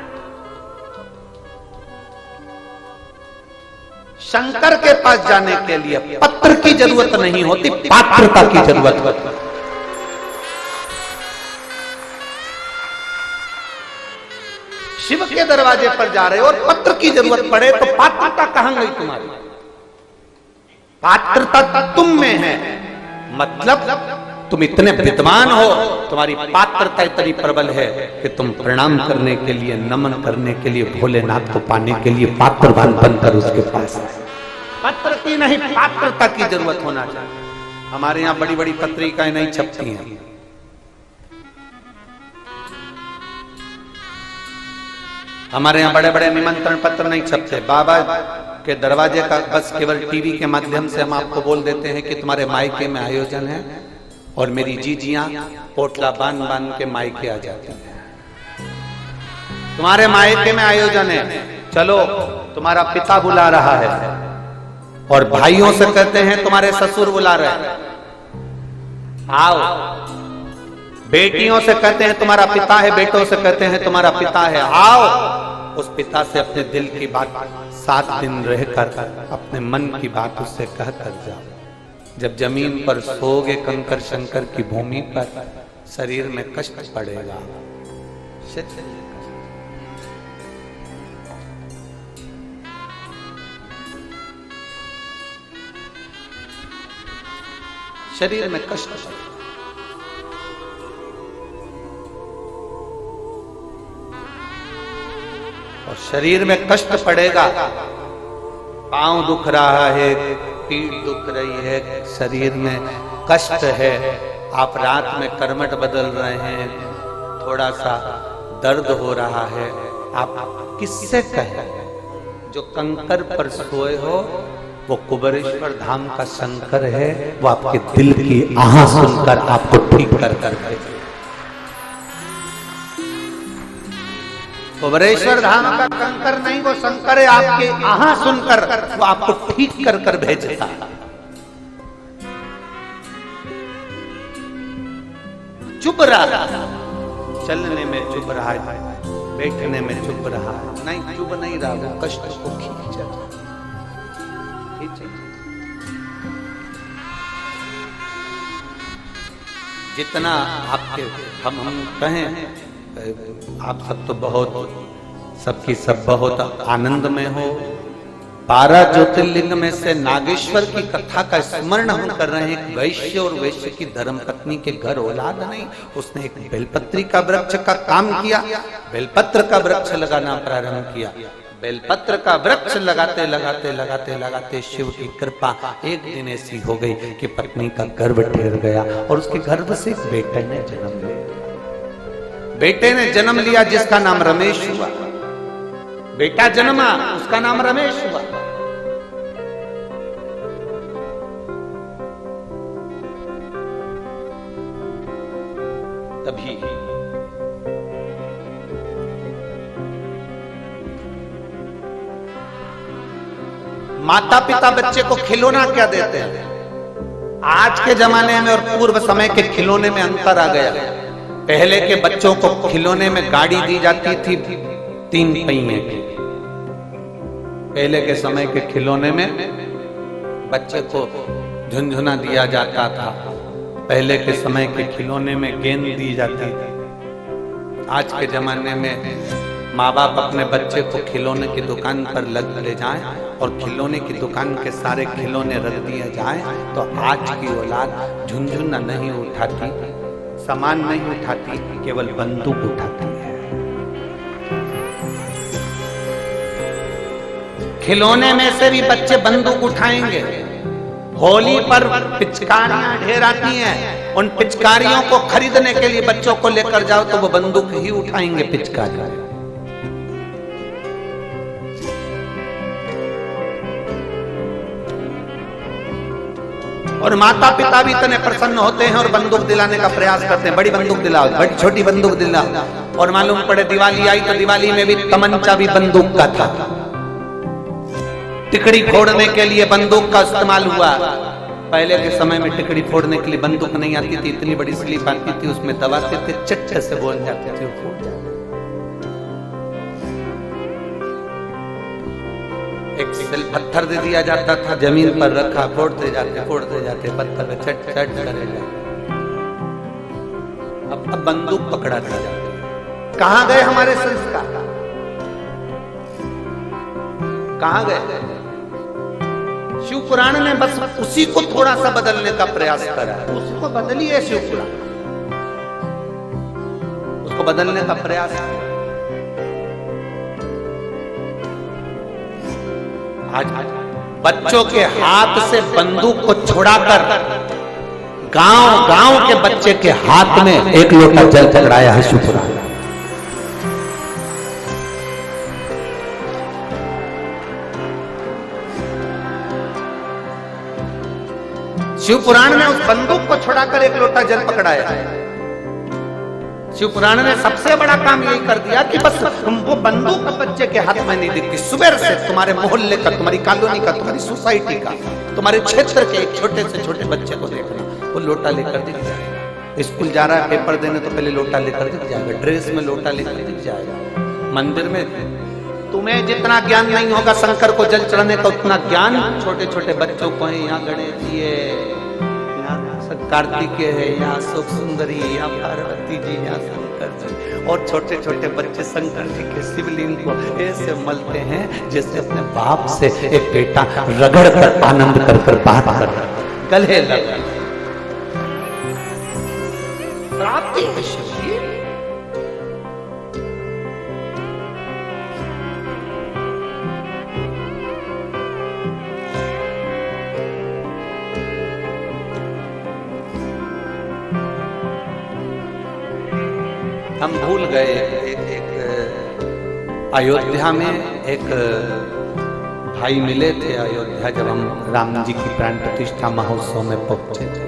शंकर के पास जाने के लिए पत्र की जरूरत नहीं होती, पात्रता की जरूरत होती। शिव के दरवाजे पर जा रहे हो और पत्र की जरूरत पड़े तो पात्रता कहां गई तुम्हारी? पात्रता तुम में है, मतलब तुम इतने विद्वान हो, तुम्हारी पात्रता इतनी प्रबल है कि तुम प्रणाम करने के लिए, नमन करने के लिए, भोलेनाथ को पाने के लिए पात्रवान बनकर उसके पास। पत्र की नहीं, पात्रता की जरूरत होना चाहिए। हमारे यहाँ बड़ी बड़ी पत्रिकाएं नहीं छपती हैं। हमारे यहाँ बड़े बड़े निमंत्रण पत्र नहीं छपते। बाबा के दरवाजे का बस केवल टीवी के माध्यम से हम आपको बोल देते हैं कि तुम्हारे मायके में आयोजन है, और मेरी जीजियां पोटला बांध बांध के मायके आ जाती हैं। तुम्हारे मायके में आयोजन है, चलो तुम्हारा पिता बुला रहा है, और भाइयों से कहते हैं तुम्हारे ससुर बुला रहे हैं, आओ। बेटियों से कहते हैं तुम्हारा पिता है, बेटों से कहते हैं तुम्हारा पिता है। आओ उस पिता से अपने दिल की बात 7 दिन रहकर अपने मन की बात उससे कह कर जाओ। जब जमीन पर सोओगे कंकर शंकर की भूमि पर, शरीर में कष्ट पड़ेगा। शरीर में कष्ट पड़ेगा। और शरीर में कष्ट पड़ेगा, पांव दुख रहा है, पीठ दुख रही है, शरीर में कष्ट है, आप रात में करवट बदल रहे हैं, थोड़ा सा दर्द हो रहा है, आप किससे कहें? जो कंकर पर सोए हो वो कुबेरेश्वर धाम का शंकर है, वो आपके दिल की आह सुनकर आपको ठीक कर भेजे। कुबेरेश्वर धाम का कंकर नहीं, वो शंकर है, आपके आहा सुनकर वो आपको ठीक कर कर भेजता। चुप रहा, चलने में चुप रहा है, बैठने में चुप रहा है, नहीं चुप नहीं रहा, वो कष्ट को खींच जाता। जितना आपके हम कहें, आप सब तो बहुत सबकी सब बहुत आनंद में हो। 12 ज्योतिर्लिंग में से नागेश्वर की कथा का स्मरण हम कर रहे हैं। वैश्य और वैश्य की धर्मपत्नी के घर औलाद नहीं, उसने एक बेलपत्री का वृक्ष का काम किया, बेलपत्र का वृक्ष लगाना प्रारंभ किया। बेलपत्र का वृक्ष लगाते लगाते लगाते लगाते शिव की कृपा एक दिन ऐसी हो गई कि पत्नी का गर्भ ठहर गया और उसके गर्भ से बेटे ने जन्म लिया। बेटे ने जन्म लिया जिसका नाम रमेश हुआ। बेटा जन्मा, उसका नाम रमेश हुआ। तभी माता पिता बच्चे को खिलौना क्या देते हैं? आज के जमाने में और पूर्व समय के खिलौने में अंतर आ गया। पहले के बच्चों को खिलौने में गाड़ी दी जाती थी 3 पहिए की। पहले के समय के खिलौने में बच्चे को झुनझुना दिया जाता था। पहले के समय के खिलौने में गेंद दी जाती थी। आज के जमाने में माँ बाप अपने बच्चे को खिलौने की दुकान पर ले जाएं और खिलौने की दुकान के सारे खिलौने रख दिए जाएं, तो आज की औलाद झुनझुना नहीं उठाती, सामान नहीं उठाती, केवल बंदूक उठाती है। खिलौने में से भी बच्चे बंदूक उठाएंगे। होली पर पिचकारियां ढेर आती हैं, उन पिचकारियों को खरीदने के लिए बच्चों को लेकर जाओ तो वो बंदूक ही उठाएंगे पिचकारी। और माता पिता भी इतने प्रसन्न होते हैं और बंदूक दिलाने का प्रयास करते हैं। बड़ी बंदूक दिलाओ, बड़ी छोटी बंदूक दिलाओ। और मालूम पड़े दिवाली आई तो दिवाली में भी तमंचा भी बंदूक का था। टिकड़ी फोड़ने के लिए बंदूक का इस्तेमाल हुआ। पहले के समय में टिकड़ी फोड़ने के लिए बंदूक नहीं आती थी, इतनी बड़ी स्लीप आती थी, उसमें दबाते थे, चट्टे से बोल जाते थे, फूट जाते। एक सिल पत्थर दे दिया जाता था, जमीन पर रखा, फोड़ते जाते पत्थर पे चट चट करे जाते। अब बंदूक पकड़ा था जाते। कहां गए हमारे संस्कार? कहां गए? शिव पुराण ने बस उसी को थोड़ा सा बदलने का प्रयास करा। उसको बदलिए शिव पुराण, उसको बदलने का प्रयास किया। आज बच्चों के हाथ से बंदूक को छुड़ाकर गांव के बच्चे के हाथ में एक लोटा जल पकड़ाया है शिव पुराण। शिव पुराण ने उस बंदूक को छुड़ाकर एक लोटा जल पकड़ाया है। शिव पुराण ने सबसे बड़ा काम यही कर दिया कि बस तुमको बंदूक बच्चे के हाथ में नहीं दिखती। सुबह से तुम्हारे मोहल्ले का, तुम्हारी कॉलोनी का, तुम्हारी सोसाइटी का, तुम्हारे क्षेत्र के एक छोटे से छोटे बच्चे को देखना, वो लोटा लेकर दिख जाएगा। स्कूल जा रहा है पेपर देने तो पहले लोटा लेकर दिख जाएगा, ड्रेस में लोटा लेकर दिख जाएगा। मंदिर में तुम्हें जितना ज्ञान नहीं होगा शंकर को जल चढ़ाने का, उतना ज्ञान छोटे छोटे बच्चों को है। यहाँ गणेश जी है, यहाँ कार्तिकेय है, यहाँ सुख सुंदरी, यहाँ पार्वती जी, यहाँ शंकर जी, और छोटे छोटे बच्चे शंकर जी के शिवलिंग को ऐसे मलते हैं जैसे अपने बाप से एक बेटा रगड़ कर आनंद कर कर बात कर गले लगा प्राप्ति है शिव जी। हम भूल गए एक अयोध्या में एक भाई मिले थे अयोध्या, जब हम राम जी की प्राण प्रतिष्ठा महोत्सव में पहुंचे थे।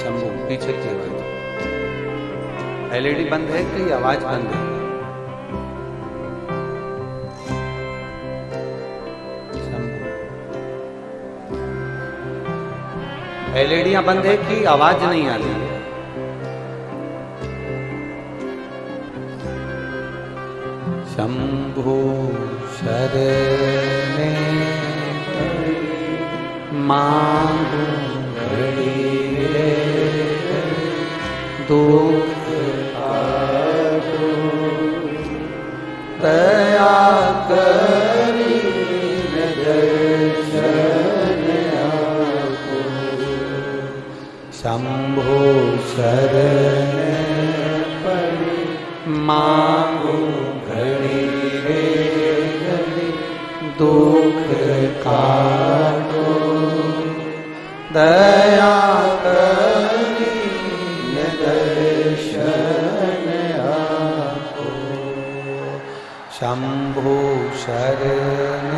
शंभू पीछे की एलईडी बंद है कि आवाज बंद है? एलईडियां बंद है कि आवाज नहीं आ रही है? शंभु शरणे मांगू घड़ी रे दुख काटो दया करी दर्शन आपो। शंभु शरण मांगू घड़ी रे घड़ी दुख काटो दया करी दर्शन आपो। शंभु शरण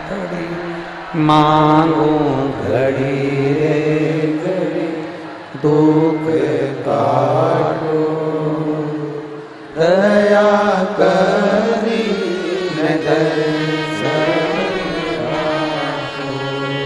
पड़ी मांगो घड़ी रे घड़ी दुख काटो दया करी दर्शन